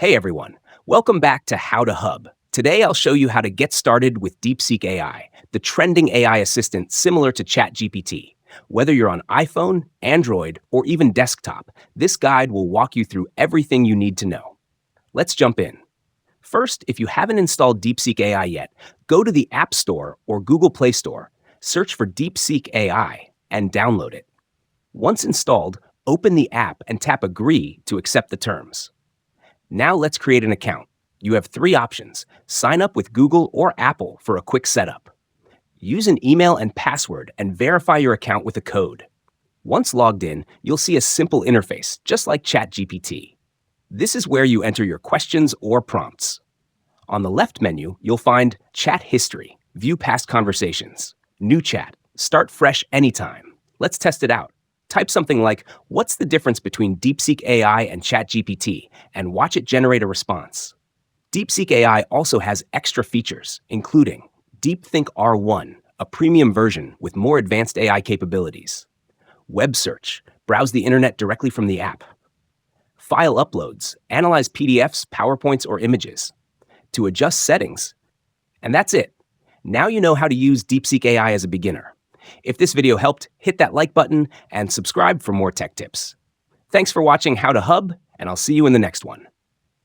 Hey everyone, welcome back to HowToHub. Today I'll show you how to get started with Deepseek AI, the trending AI assistant similar to ChatGPT. Whether you're on iPhone, Android, or even desktop, this guide will walk you through everything you need to know. Let's jump in. First, if you haven't installed Deepseek AI yet, go to the App Store or Google Play Store, search for Deepseek AI, and download it. Once installed, open the app and tap Agree to accept the terms. Now let's create an account. You have three options. Sign up with Google or Apple for a quick setup. Use an email and password and verify your account with a code. Once logged in, you'll see a simple interface, just like ChatGPT. This is where you enter your questions or prompts. On the left menu, you'll find Chat History, View Past Conversations, New Chat, Start Fresh Anytime. Let's test it out. Type something like, "What's the difference between Deepseek AI and ChatGPT?" and watch it generate a response. Deepseek AI also has extra features, including DeepThink R1, a premium version with more advanced AI capabilities. Web search, browse the internet directly from the app. File uploads, analyze PDFs, PowerPoints, or images. To adjust settings. And that's it. Now you know how to use Deepseek AI as a beginner. If this video helped, hit that like button and subscribe for more tech tips. Thanks for watching HowToHub, and I'll see you in the next one.